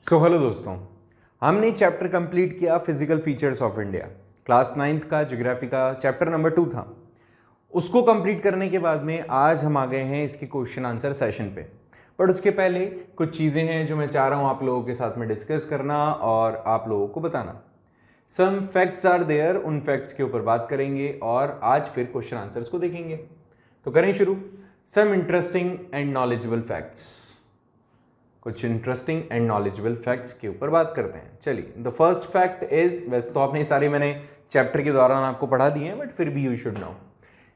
Hello दोस्तों, हमने chapter complete किया physical features of India. Class 9th का ज्योग्राफी का चैप्टर नंबर 2 था। उसको कंप्लीट करने के बाद में आज हम आ गए हैं इसके क्वेश्चन आंसर सेशन पे। बट उसके पहले कुछ चीज़ें हैं जो मैं चाह रहा हूँ आप लोगों के साथ में डिस्कस करना और आप लोगों को बताना। सम फैक्ट्स आर देयर, उन फैक्ट्स के ऊपर बात करेंगे और आज फिर क्वेश्चन आंसर्स को देखेंगे। तो करें शुरू। Some interesting and knowledgeable facts, कुछ इंटरेस्टिंग एंड नॉलेजेबल फैक्ट्स के ऊपर बात करते हैं। चलिए, द फर्स्ट फैक्ट इज, वैसे तो आपने सारे मैंने चैप्टर के दौरान आपको पढ़ा दिए हैं बट फिर भी यू शुड नो।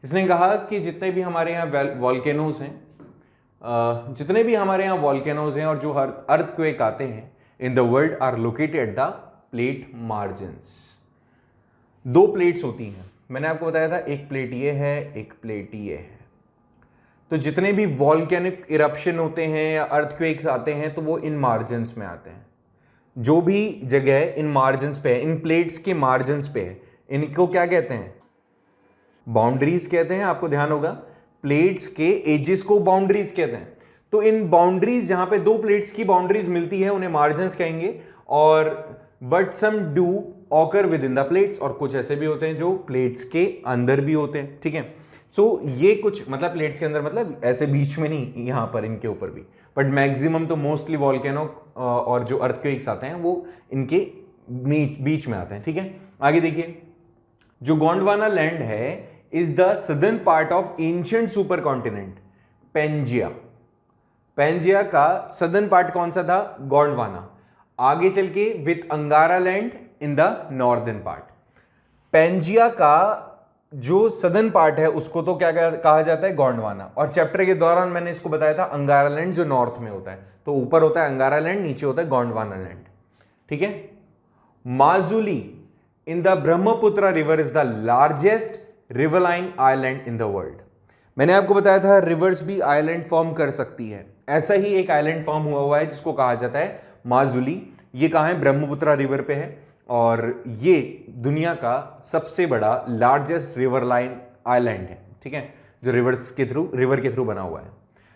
इसने कहा कि जितने भी हमारे यहाँ वॉल्केनोज हैं, और जो अर्थक्वेक आते हैं in the world are located at the plate margins. दो प्लेट्स होती हैं, मैंने आपको बताया था, एक प्लेट ये है, एक प्लेट ये है। तो जितने भी वॉल्केनिक इरप्शन होते हैं या अर्थक्वेक्स आते हैं तो वो इन मार्जिन्स में आते हैं। जो भी जगह इन मार्जिन्स पे है, इन प्लेट्स के मार्जिन्स पे है, इनको क्या कहते हैं? बाउंड्रीज कहते हैं। आपको ध्यान होगा, प्लेट्स के एजेस को बाउंड्रीज कहते हैं। तो इन बाउंड्रीज, जहां पे दो प्लेट्स की बाउंड्रीज मिलती है, उन्हें मार्जिन्स कहेंगे। और but some do occur within the plates, और कुछ ऐसे भी होते हैं जो प्लेट्स के अंदर भी होते हैं। ठीक है, सो ये कुछ मतलब प्लेट्स के अंदर, मतलब ऐसे बीच में नहीं, यहां पर इनके ऊपर भी, बट मैक्सिमम तो मोस्टली वॉल्केनो और जो अर्थक्वेक्स आते हैं वो इनके बीच में आते हैं। ठीक है, आगे देखिए, जो गोंडवाना लैंड है is the southern part of ancient supercontinent Pangaea. Pangaea का सदर्न पार्ट कौन सा था? गोंडवाना। आगे चल के with Angara land in the northern part. Pangaea का जो सदर्न पार्ट है उसको तो क्या कहा जाता है? गोंडवाना। और चैप्टर के दौरान मैंने इसको बताया था अंगारा लैंड जो नॉर्थ में होता है, तो ऊपर होता है अंगारा लैंड, नीचे होता है गोंडवाना लैंड। ठीक है, Majuli in the Brahmaputra river is the largest riverine island in the world. मैंने आपको बताया था रिवर्स भी आइलैंड फॉर्म कर सकती है। ऐसा ही एक आइलैंड फॉर्म हुआ है जिसको कहा जाता है माजुली। ये कहां है? ब्रह्मपुत्र रिवर पे है, और ये दुनिया का सबसे बड़ा लार्जेस्ट रिवर लाइन आइलैंड है। ठीक है, जो रिवर के थ्रू बना हुआ है।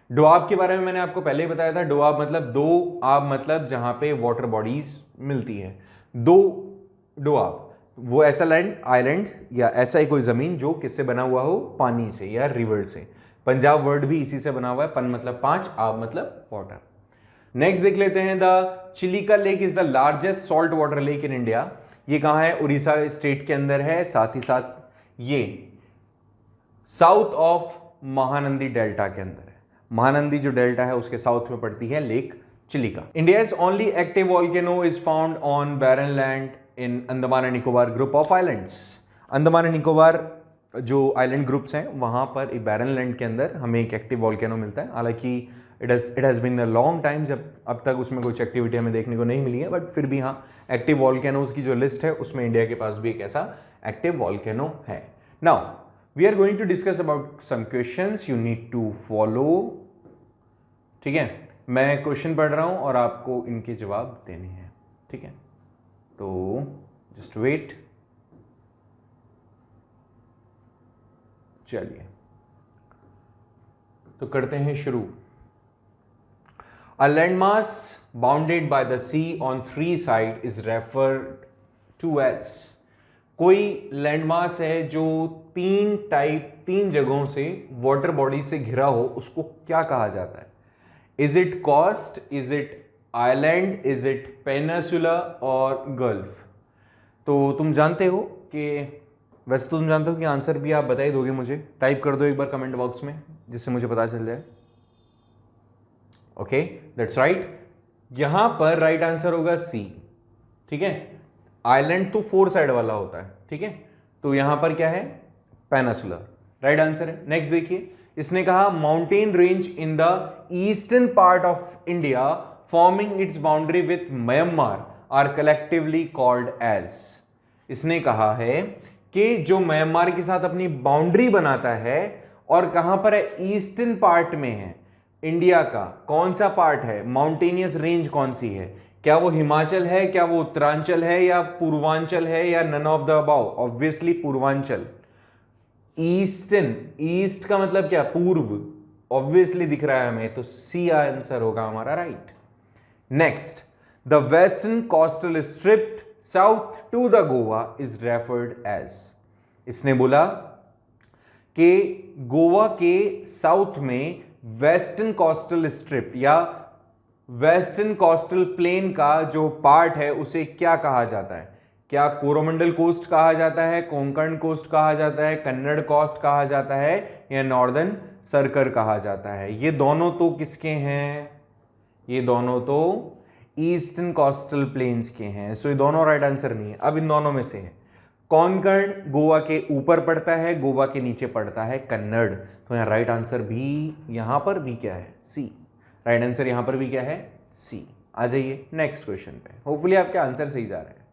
डोआब के बारे में मैंने आपको पहले ही बताया था। डोआब मतलब दो आब, मतलब जहां पे वाटर बॉडीज मिलती है। दो डोआब, वो ऐसा लैंड आइलैंड या ऐसा ही कोई जमीन जो किससे बना हुआ हो? पानी से या रिवर से। पंजाब वर्ड भी इसी से बना हुआ है। पन मतलब पांच, आब मतलब वाटर। नेक्स्ट देख लेते हैं, the Chilika lake is the largest salt water lake in India. ये कहां है? उड़ीसा स्टेट के अंदर है। साथ ही साथ ये साउथ ऑफ महानंदी डेल्टा के अंदर है। महानंदी जो डेल्टा है उसके साउथ में पड़ती है lake Chilika. India's only active volcano is found on barren land in Andaman and Nicobar group of islands. Andaman and Nicobar जो आइलैंड ग्रुप्स हैं वहां पर एक बैरन लैंड के अंदर हमें एक एक्टिव वॉल्केनो मिलता है। हालांकि it has been a long time जब अब तक उसमें कुछ एक्टिविटी हमें देखने को नहीं मिली है, बट फिर भी हाँ, एक्टिव वॉल्केनोज की जो लिस्ट है उसमें इंडिया के पास भी एक ऐसा एक्टिव वॉल्केनो है। Now we are going to discuss about some questions, you need to follow. ठीक है, मैं क्वेश्चन पढ़ रहा हूं और आपको इनके जवाब देने हैं। ठीक है, तो जस्ट वेट। चलिए, तो करते हैं शुरू। A landmass bounded by the sea on three sides is referred to as। कोई लैंडमास है जो तीन जगहों से वाटर बॉडी से घिरा हो, उसको क्या कहा जाता है? Is it coast, is it island, is it peninsula और गल्फ? तो तुम जानते हो कि, वैसे तो तुम जानते हो कि आंसर भी आप बता ही दोगे मुझे। टाइप कर दो एक बार कमेंट बॉक्स में जिससे मुझे पता चल जाए। Okay, that's right. यहां पर राइट आंसर होगा सी। ठीक है, आइलैंड तो 4 साइड वाला होता है। ठीक है, तो यहां पर क्या है? पेनिनसुला राइट आंसर है। नेक्स्ट देखिए, इसने कहा mountain range in the eastern part of India forming its boundary with Myanmar are collectively called as. इसने कहा है कि जो म्यांमार के साथ अपनी बाउंड्री बनाता है, और कहां पर है? ईस्टर्न पार्ट में है इंडिया का। कौन सा पार्ट है? माउंटेनियस रेंज कौन सी है? क्या वो हिमाचल है, क्या वो उत्तरांचल है, या पूर्वांचल है, या none of the above? Obviously Purvanchal. Eastern, east का मतलब क्या? पूर्व। ऑब्वियसली दिख रहा है हमें, तो सी आंसर होगा हमारा right. Next, the western coastal strip south to the Goa is referred as. इसने बोला कि गोवा के साउथ में वेस्टर्न कोस्टल स्ट्रिप या वेस्टर्न कोस्टल प्लेन का जो पार्ट है उसे क्या कहा जाता है? क्या कोरोमंडल कोस्ट कहा जाता है, कोंकण कोस्ट कहा जाता है, कन्नड़ कोस्ट कहा जाता है, या नॉर्दर्न सर्कल कहा जाता है? ये दोनों तो किसके हैं? ये दोनों तो ईस्टर्न कोस्टल प्लेन्स के हैं। सो ये दोनों राइट आंसर नहीं है। अब इन दोनों में से है, कोंकण गोवा के ऊपर पड़ता है, गोवा के नीचे पड़ता है कन्नड़। तो यहाँ राइट आंसर भी, यहां पर भी क्या है? सी। राइट आंसर यहां पर भी क्या है? सी। आ जाइए नेक्स्ट क्वेश्चन पे। होपफुली आपके आंसर सही जा रहे हैं।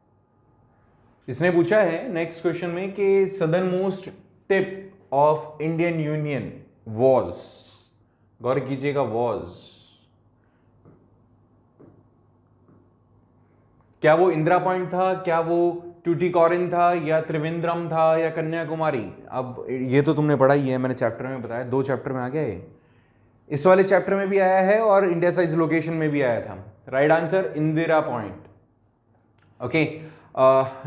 इसने पूछा है नेक्स्ट क्वेश्चन में कि southern most tip of Indian union was, गौर कीजिएगा, वॉज, क्या वो इंदिरा पॉइंट था, क्या वो टूटिकोरिन था, या त्रिवेंद्रम था, या कन्याकुमारी? अब ये तो तुमने पढ़ा ही है, मैंने चैप्टर में बताया, 2 चैप्टर में आ गया है। इस वाले चैप्टर में भी आया है और इंडिया साइज लोकेशन में भी आया था। Right answer Indira point. Okay,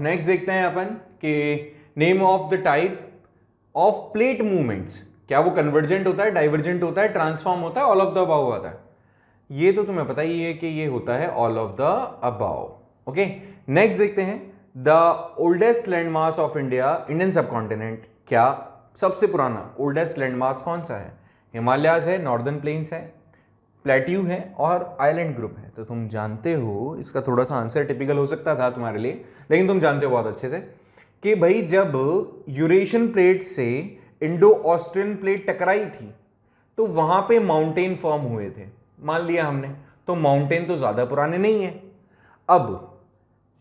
next देखते हैं अपन कि name of the type of plate movements, क्या वो कन्वर्जेंट होता है, डाइवर्जेंट होता है, ट्रांसफॉर्म होता है, ऑल ऑफ द अबाव होता है? ये तो तुम्हें पता ही है कि ये होता है all of the above. Okay, next देखते हैं the oldest landmass of India, Indian subcontinent, क्या सबसे पुराना ओल्डेस्ट लैंडमास कौन सा है? हिमालयाज है, नॉर्दर्न प्लेन्स है, प्लेट्यू है, और आइलैंड ग्रुप है। तो तुम जानते हो, इसका थोड़ा सा आंसर टिपिकल हो सकता था तुम्हारे लिए, लेकिन तुम जानते हो बहुत अच्छे से कि भाई जब यूरेशियन प्लेट से इंडो ऑस्ट्रियन प्लेट टकराई थी तो वहां पे माउंटेन फॉर्म हुए थे, मान लिया हमने, तो माउंटेन तो ज्यादा पुराने नहीं है। अब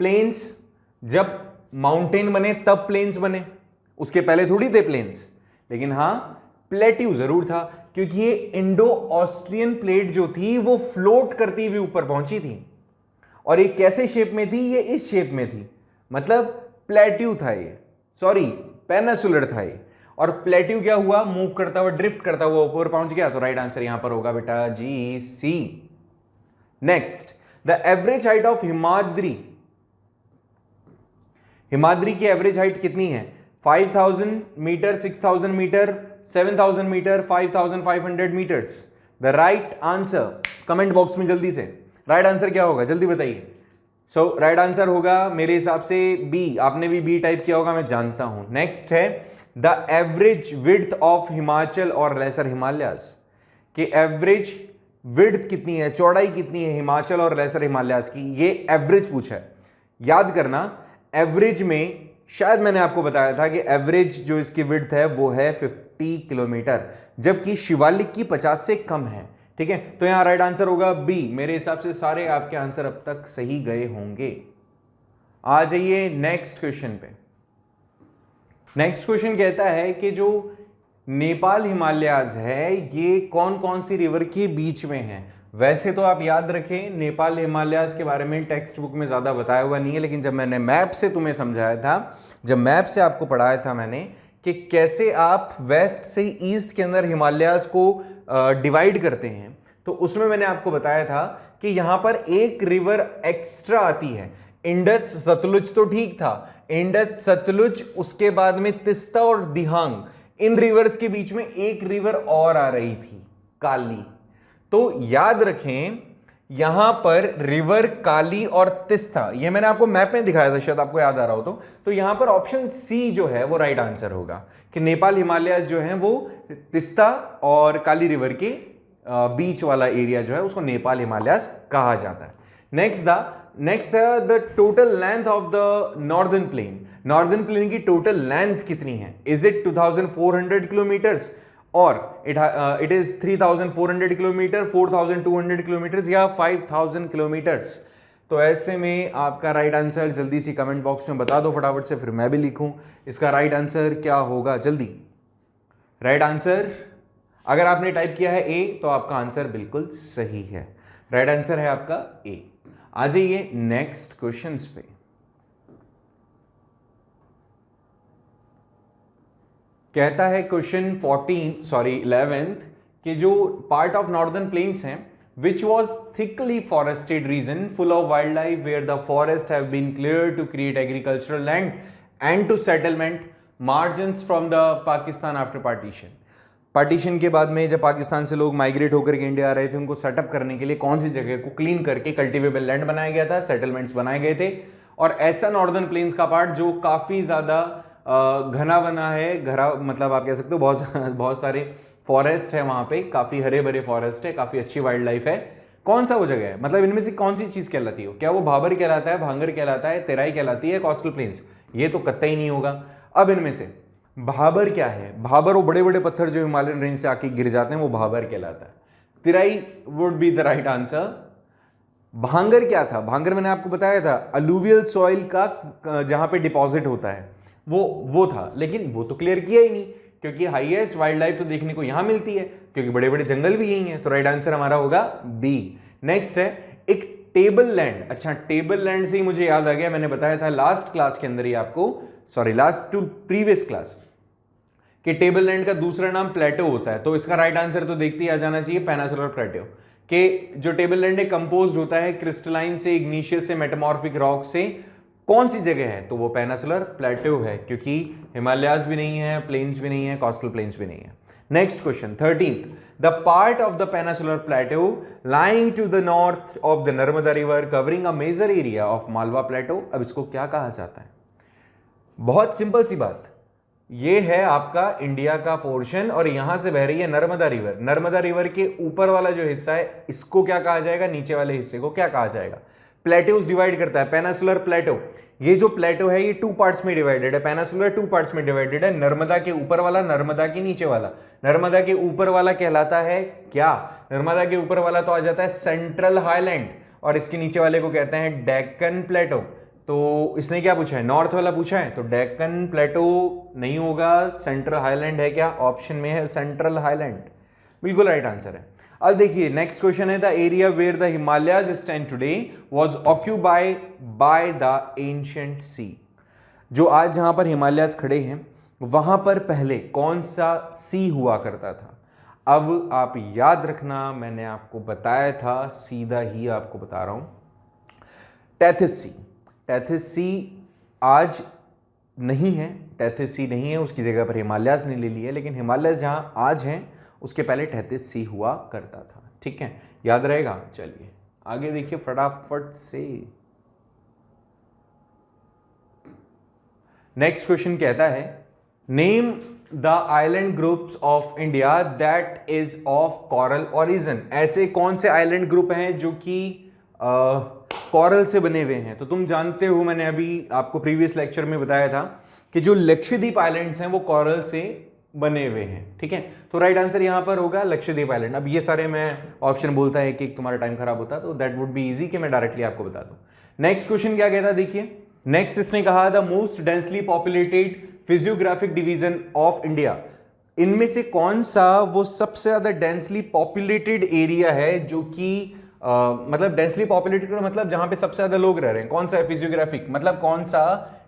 प्लेन्स, जब माउंटेन बने तब प्लेन्स बने, उसके पहले थोड़ी थे प्लेन्स। लेकिन हाँ, प्लेट्यू जरूर था, क्योंकि ये इंडो ऑस्ट्रियन प्लेट जो थी वो फ्लोट करती हुई ऊपर पहुंची थी। और ये कैसे शेप में थी? ये इस शेप में थी, मतलब प्लेट्यू था ये, सॉरी पेनिसुलर था ये। और प्लेट्यू क्या हुआ? मूव करता हुआ, ड्रिफ्ट करता हुआ ऊपर पहुंच गया। तो राइट आंसर यहां पर होगा बेटा जी, C. Next, the average height of Himadri, Himadri की एवरेज हाइट कितनी है? 5000 metre, 6000 metre, 7000 metre, 5500 metres? The right answer comment box में जल्दी से राइट आंसर क्या होगा, जल्दी बताइए। सो राइट आंसर होगा मेरे हिसाब से बी। आपने भी बी टाइप किया होगा, मैं जानता हूं। नेक्स्ट है the average width of Himachal और लेसर हिमालयास, कि एवरेज विड्थ कितनी है, चौड़ाई कितनी है हिमाचल और लेसर हिमालयास की? ये एवरेज पूछा है, याद करना। एवरेज में शायद मैंने आपको बताया था कि एवरेज जो इसकी विड्थ है वो है 50 किलोमीटर, जबकि शिवालिक की 50 से कम है। ठीक है, तो यहां राइट आंसर होगा बी। मेरे हिसाब से सारे आपके आंसर अब तक सही गए होंगे। आ जाइए नेक्स्ट क्वेश्चन पे। नेक्स्ट क्वेश्चन कहता है कि जो नेपाल हिमालयाज है ये कौन कौन सी रिवर के बीच में है? वैसे तो आप याद रखें, नेपाल हिमालयाज के बारे में टेक्स्ट बुक में ज़्यादा बताया हुआ नहीं है, लेकिन जब मैंने मैप से तुम्हें समझाया था, जब मैप से आपको पढ़ाया था मैंने कि कैसे आप वेस्ट से ईस्ट के अंदर हिमालयाज को डिवाइड करते हैं, तो उसमें मैंने आपको बताया था कि यहाँ पर एक रिवर एक्स्ट्रा आती है। इंडस सतलुज तो ठीक था, इंडस सतलुज, उसके बाद में तिस्ता और दिहांग, इन रिवर्स के बीच में एक रिवर और आ रही थी, काली। तो याद रखें यहां पर रिवर काली और तिस्ता, ये मैंने आपको मैप में दिखाया था, शायद आपको याद आ रहा हो तो यहां पर ऑप्शन सी जो है वो राइट आंसर होगा कि नेपाल हिमालय जो है वो तिस्ता और काली रिवर के बीच वाला एरिया जो है उसको नेपाल हिमालयास कहा जाता है। नेक्स्ट है the total length of the northern plain. Northern plain की टोटल लेंथ कितनी है? इज इट 2400 किलोमीटर्स और इट इज 3400 किलोमीटर, 4200 किलोमीटर या 5000 किलोमीटर्स? तो ऐसे में आपका राइट आंसर जल्दी सी कमेंट बॉक्स में बता दो फटाफट से, फिर मैं भी लिखूं इसका राइट आंसर क्या होगा। जल्दी राइट आंसर, अगर आपने टाइप किया है ए तो आपका आंसर बिल्कुल सही है, राइट आंसर है आपका ए। आ जाइए नेक्स्ट क्वेश्चंस पे। कहता है क्वेश्चन 11th कि जो पार्ट ऑफ नॉर्दर्न प्लेन्स हैं which was thickly forested region full of wildlife where the forest have been cleared to create agricultural land and to settlement margins from the Pakistan after partition. Partition के बाद में जब पाकिस्तान से लोग migrate होकर के India आ रहे थे, उनको सेटअप करने के लिए कौन सी जगह को क्लीन करके कल्टिवेबल लैंड बनाया गया था, सेटलमेंट्स बनाए गए थे। और ऐसा नॉर्दर्न प्लेन्स का पार्ट जो काफी ज्यादा घना बना है, घरा मतलब आप कह सकते हो बहुत सारे फॉरेस्ट है वहां पे, काफी हरे भरे फॉरेस्ट है, काफी अच्छी वाइल्ड लाइफ है। कौन सा वो जगह है, मतलब इनमें से कौन सी चीज कहलाती है? क्या वो भाबर कहलाता है, भांगर कहलाता है, तेराई कहलाती है, कोस्टल प्लेन्स? ये तो कतई नहीं होगा। अब इनमें से भाबर क्या है? भाबर वो बड़े बड़े पत्थर जो हिमालयन रेंज से आके गिर जाते हैं, वो भाबर कहलाता है। Terai would be the right answer. Bhangar क्या था? भांगर मैंने आपको बताया था अलूवियल सॉइल का जहां पे डिपॉजिट होता है, वो था, लेकिन वो तो क्लियर किया ही नहीं, क्योंकि हाईएस्ट वाइल्ड लाइफ तो देखने को यहां मिलती है, क्योंकि बड़े बड़े जंगल भी यही हैं। तो राइट आंसर हमारा होगा बी। नेक्स्ट है एक टेबल लैंड। अच्छा, टेबल लैंड से ही मुझे याद आ गया, मैंने बताया था लास्ट क्लास के अंदर ही आपको, sorry last to previous class, कि टेबल लैंड का दूसरा नाम प्लेटो होता है। तो इसका राइट आंसर तो देखते ही आ जाना चाहिए, पेनिनसुलर प्लेटो। कि जो टेबल लैंड है कंपोज होता है क्रिस्टलाइन से, इग्निशियस से, मेटामॉर्फिक रॉक से। कौन सी जगह है? तो वो पेनिनसुलर प्लेटो है, क्योंकि हिमालयाज भी नहीं है, प्लेन्स भी नहीं है, कोस्टल प्लेन्स भी नहीं है। Next question 13th, the part of the peninsular plateau lying to the north of the Narmada river covering a major area of Malwa plateau. अब इसको क्या कहा जाता है? बहुत सिंपल सी बात, ये है आपका इंडिया का पोर्शन और यहां से बह रही है नर्मदा रिवर। नर्मदा रिवर के ऊपर वाला जो हिस्सा है इसको क्या कहा जाएगा? नीचे वाले हिस्से को क्या कहा जाएगा? प्लेटोस डिवाइड करता है, पेनिनसुलर प्लेटो। ये जो प्लेटो है ये 2 पार्ट्स में डिवाइडेड है, पेनिनसुलर 2 पार्ट्स में डिवाइडेड है, नर्मदा के ऊपर वाला, नर्मदा के नीचे वाला। नर्मदा के ऊपर वाला कहलाता है क्या? नर्मदा के ऊपर वाला तो आ जाता है सेंट्रल हाईलैंड, और इसके नीचे वाले को कहते हैं डेक्कन प्लेटो। तो इसने क्या पूछा है? नॉर्थ वाला पूछा है, तो डेक्कन प्लेटो नहीं होगा, सेंट्रल हाईलैंड है। क्या ऑप्शन में है? सेंट्रल हाईलैंड, बिल्कुल राइट आंसर है। अब देखिए नेक्स्ट क्वेश्चन है, the area where the Himalayas stand today was occupied by the ancient sea. जो आज जहां पर हिमालयाज खड़े हैं वहां पर पहले कौन सा सी हुआ करता था? अब आप याद रखना, मैंने आपको बताया था, सीधा ही आपको बता रहा हूं, टेथिस सी। टेथिस सी आज नहीं है, टेथिस सी नहीं है, उसकी जगह पर हिमालयाज ने ले ली है, लेकिन हिमालयाज जहां आज हैं उसके पहले टेथिस सी हुआ करता था। ठीक है, याद रहेगा। चलिए आगे देखिए फटाफट से। नेक्स्ट क्वेश्चन कहता है, name the island groups of India that is of coral origin. ऐसे कौन से आइलैंड ग्रुप हैं जो कि कोरल से बने हुए हैं? तो तुम जानते हो, मैंने अभी आपको प्रीवियस लेक्चर में बताया था कि जो लक्षद्वीप आइलैंड्स हैं वो कोरल से बने हुए हैं। ठीक है, तो राइट आंसर यहां पर होगा लक्षद्वीप आइलैंड। अब ये सारे मैं ऑप्शन बोलता है कि तुम्हारा टाइम खराब होता, तो दैट वुड बी इजी कि मैं डायरेक्टली आपको बता दूं। नेक्स्ट क्वेश्चन क्या कहता है, देखिए नेक्स्ट इसने कहा the most densely populated physiographic division of India. इनमें से कौन सा वो सबसे ज्यादा डेंसली पॉपुलेटेड एरिया है, जो कि मतलब डेंसली पॉपुलेटेड मतलब जहां पे सबसे ज्यादा लोग रह रहे हैं? कौन सा है? फिजियोग्राफिक मतलब कौन सा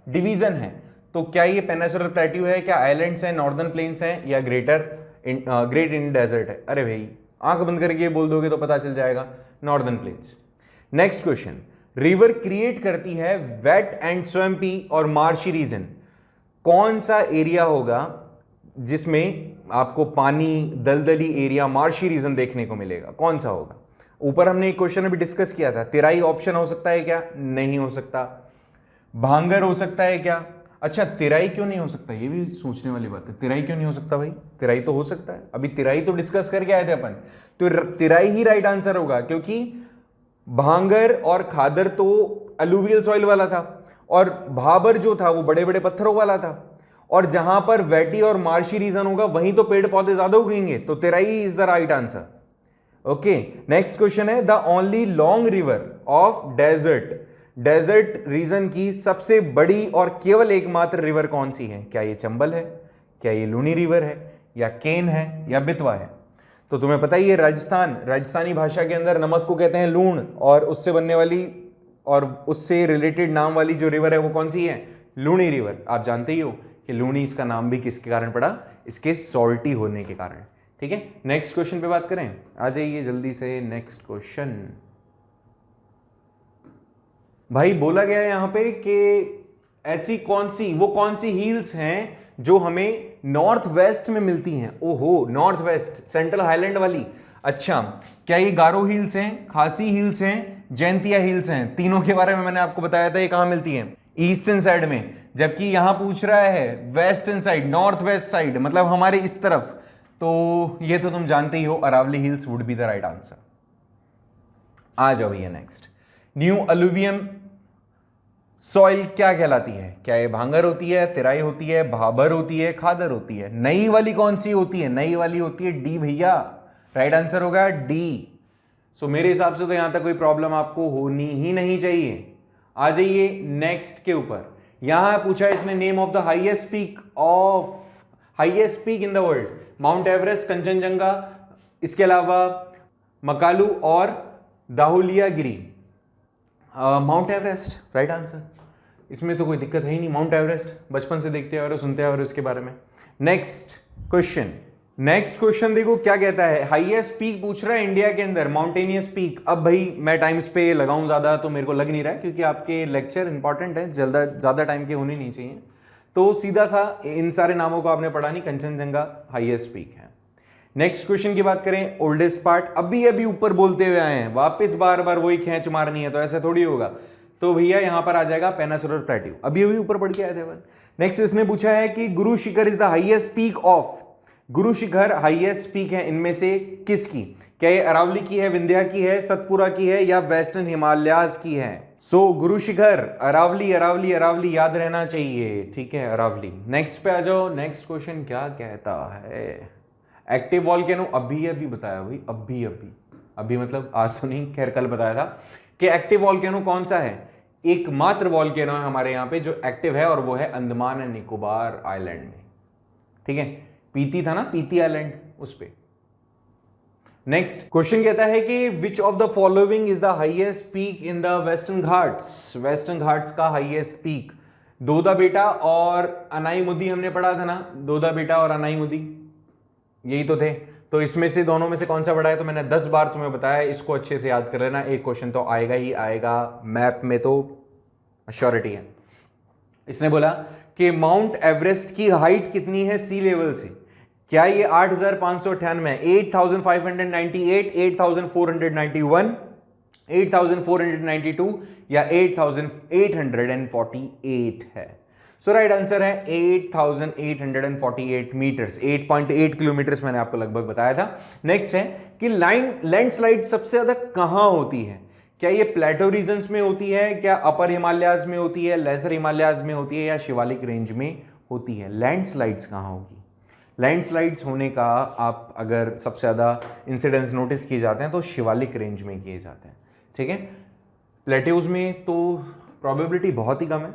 डिवीजन है? तो क्या ये पेनिनसुलर प्लेट्यू है, क्या आइलैंड्स हैं, नॉर्दर्न प्लेन्स हैं, या ग्रेट इंडियन डेजर्ट है? अरे भाई आंख बंद करके बोल दोगे तो पता चल जाएगा, northern plains. Next question, river create करती है वेट एंड स्वैम्पी और मार्शी रीजन। कौन सा एरिया होगा जिसमें आपको पानी, दलदली एरिया, मार्शी रीजन देखने को मिलेगा? कौन सा होगा? ऊपर हमने एक क्वेश्चन अभी डिस्कस किया था, तिराई ऑप्शन हो सकता है क्या? नहीं हो सकता। भांगर हो सकता है क्या? अच्छा, तिराई क्यों नहीं हो सकता? ये भी सोचने वाली बात है, तिराई क्यों नहीं हो सकता भाई? तिराई तो हो सकता है, अभी तिराई तो डिस्कस करके आए थे अपन, तो तिराई ही राइट आंसर होगा, क्योंकि भांगर और खादर तो अलूवियल सॉइल वाला था, और भाबर जो था वो बड़े बड़े पत्थरों वाला था, और जहां पर वेटी और मार्शी रीजन होगा वहीं तो पेड़ पौधे ज्यादा उगेंगे, तो Terai is the right answer. Okay, next question है, the only long river of desert region की सबसे बड़ी और केवल एकमात्र रिवर कौन सी है? क्या ये चंबल है, क्या ये लूनी रिवर है, या केन है, या बितवा है? तो तुम्हें पता ही है, राजस्थानी भाषा के अंदर नमक को कहते हैं लूण, और उससे बनने वाली और उससे रिलेटेड नाम वाली जो रिवर है वो कौन सी है? लूनी रिवर। आप जानते ही हो कि लूनी इसका नाम भी किसके कारण पड़ा? इसके सॉल्टी होने के कारण, ठीक है, नेक्स्ट क्वेश्चन पे बात करें, आ जाइए जल्दी से नेक्स्ट क्वेश्चन। भाई बोला गया है यहां पे कि ऐसी कौन सी हिल्स हैं जो हमें नॉर्थ वेस्ट में मिलती हैं। ओहो, नॉर्थ वेस्ट, सेंट्रल हाईलैंड वाली। अच्छा, क्या ये गारो हिल्स हैं, खासी हिल्स हैं, जैंतिया हिल्स हैं? तीनों के बारे में मैंने आपको बताया था, ये कहां मिलती हैं? ईस्टर्न साइड में। जबकि यहां पूछ रहा है western side, north west side, मतलब हमारे इस तरफ। तो ये तो तुम जानते ही हो, Aravalli hills would be the right answer. आ जाओ भैया नेक्स्ट। न्यू अलुवियम सॉइल क्या कहलाती है? क्या ये भांगर होती है, तिराई होती है, भाबर होती है, खादर होती है? नई वाली कौन सी होती है? नई वाली होती है डी भैया, राइट आंसर होगा डी। सो मेरे हिसाब से तो यहां तक कोई प्रॉब्लम आपको होनी ही नहीं चाहिए। आ जाइए नेक्स्ट के ऊपर। यहां पूछा इसने name of the highest peak in the world. Mount Everest, Kanchenjunga, इसके अलावा मकालू और दाहुलियागिरी। माउंट एवरेस्ट राइट आंसर, इसमें तो कोई दिक्कत है ही नहीं। माउंट एवरेस्ट बचपन से देखते आ रहे हो, सुनते आ रहे हो इसके बारे में। नेक्स्ट क्वेश्चन देखो क्या कहता है। हाईएस्ट पीक पूछ रहा है इंडिया के अंदर, माउंटेनियस पीक। अब भाई मैं टाइम्स पे लगाऊं ज्यादा तो मेरे को लग नहीं रहा है, क्योंकि आपके लेक्चर इंपॉर्टेंट है, ज्यादा टाइम के होने नहीं चाहिए। तो सीधा सा इन सारे नामों को आपने पढ़ा नहीं, कंचनजंगा हाईएस्ट पीक है। नेक्स्ट क्वेश्चन की बात करें, ओल्डेस्ट पार्ट, अभी ऊपर बोलते हुए आए हैं, वापस बार बार वही खींच मारनी है, तो ऐसा थोड़ी होगा। तो भैया यहां पर आ जाएगा पेनिनसुलर प्लेट्यू, अभी ऊपर पढ़ के आए थे अपन। नेक्स्ट इसने पूछा है कि Guru Shikhar is the highest peak of. Guru Shikhar highest peak है इनमें से किसकी? क्या ये अरावली की है, विंध्या की है, सतपुरा की है, या वेस्टर्न हिमालयाज की है? सो गुरु शिखर, अरावली अरावली अरावली याद रहना चाहिए, ठीक है, अरावली। नेक्स्ट पे आ जाओ। नेक्स्ट क्वेश्चन क्या कहता है? एक्टिव वॉल्केनो, अभी बताया भाई, अभी मतलब आज तो नहीं, खैर कल बताया था कि एक्टिव वॉल्केनो कौन सा है। एकमात्र वॉल्केनो है हमारे यहां पे जो एक्टिव है, और वो है अंडमान एंड निकोबार आइलैंड में, ठीक है। पीती था ना, पीती आइलैंड, उस पे। नेक्स्ट क्वेश्चन कहता है कि which of the following is the highest peak in the western Ghats. Western Ghats का हाईएस्ट पीक, दोदा बेटा और अनाईमुदी हमने पढ़ा था ना, दोदा बेटा और अनाईमुदी यही तो थे। तो इसमें से दोनों में से कौन सा बड़ा है? तो मैंने 10 बार तुम्हें बताया, इसको अच्छे से याद कर लेना, एक क्वेश्चन तो आएगा ही आएगा, मैप में तो अश्योरिटी है। इसने बोला कि माउंट एवरेस्ट की हाइट कितनी है सी लेवल से? क्या ये 8,598, 8,598, 8,491, 8,492 या 8,848 है? सो राइट आंसर है 8,848 मीटर्स, 8.8 किलोमीटर्स मैंने आपको लगभग बताया था। नेक्स्ट है कि लैंडस्लाइड सबसे ज्यादा कहां होती है? क्या ये प्लेटो रीजन्स में होती है, क्या अपर हिमालयाज में होती है, लेसर हिमालयाज में होती है, या शिवालिक रेंज में होती है? लैंडस्लाइड्स कहां होगी? लैंडस्लाइड्स होने का आप अगर सबसे ज़्यादा इंसिडेंट्स नोटिस किए जाते हैं तो शिवालिक रेंज में किए जाते हैं, ठीक है। प्लेट्यूज में तो प्रोबेबिलिटी बहुत ही कम है।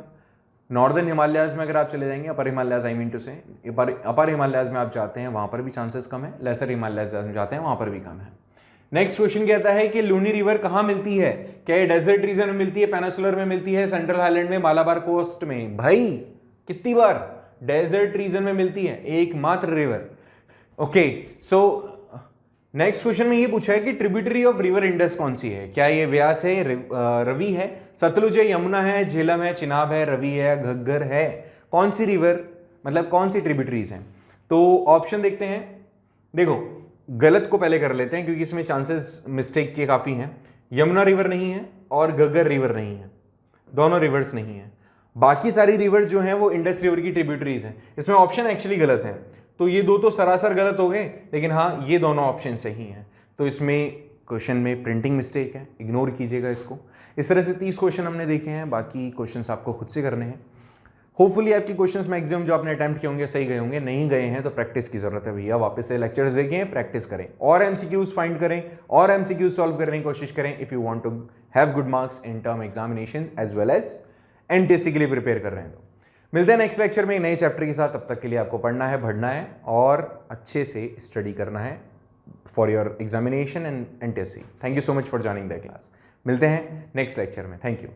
नॉर्दर्न हिमालयाज में अगर आप चले जाएंगे, अपर हिमालयाज आई मीन टू से, अपर हिमालयाज में आप जाते हैं वहां पर भी चांसेस कम है, लेसर हिमालयाज में जाते हैं वहां पर भी कम है। नेक्स्ट क्वेश्चन कहता है कि लूनी रिवर कहां मिलती है? क्या ये डेजर्ट रीजन में मिलती है, पेनिनसुलर में मिलती है, सेंट्रल हाईलैंड में, मालाबार कोस्ट में? भाई कितनी बार डेजर्ट रीजन में मिलती है, एकमात्र river. Okay, so next question में ये पूछा है कि ट्रिब्यूटरी ऑफ रिवर इंडस कौन सी है? क्या ये व्यास है, रवि है, सतलुज है, यमुना है, झेलम है, चिनाब है, रवि है, घग्गर है? कौन सी रिवर, मतलब कौन सी ट्रिब्यूटरीज हैं? तो ऑप्शन देखते हैं। देखो गलत को पहले कर लेते हैं क्योंकि इसमें चांसेस मिस्टेक के काफी हैं। यमुना रिवर नहीं है और घग्गर रिवर नहीं है, दोनों रिवर्स नहीं है। बाकी सारी रिवर जो हैं वो इंडस रिवर की ट्रिब्यूटरीज हैं। इसमें ऑप्शन एक्चुअली गलत है, तो ये दो तो सरासर गलत हो गए, लेकिन हाँ ये दोनों ऑप्शन सही हैं। तो इसमें क्वेश्चन में प्रिंटिंग मिस्टेक है, इग्नोर कीजिएगा इसको। इस तरह से 30 क्वेश्चन हमने देखे हैं, बाकी क्वेश्चंस आपको खुद से करने हैं। होपफुली आपकी क्वेश्चंस मैक्सिमम जो आपने अटेम्प्ट किए होंगे सही गए होंगे, नहीं गए हैं तो प्रैक्टिस की जरूरत है भैया। वापस से लेक्चर्स देखें, प्रैक्टिस करें और एमसीक्यूज फाइंड करें और एमसीक्यूज सॉल्व करने की कोशिश करें if you want to have good marks in term examination as well as NTSC के लिए प्रिपेयर कर रहे हैं। तो मिलते हैं नेक्स्ट लेक्चर में एक नए चैप्टर के साथ। तब तक के लिए आपको पढ़ना है, पढ़ना है और अच्छे से स्टडी करना है for your examination and NTSC. Thank you so much for joining the class. मिलते हैं नेक्स्ट लेक्चर में। Thank you.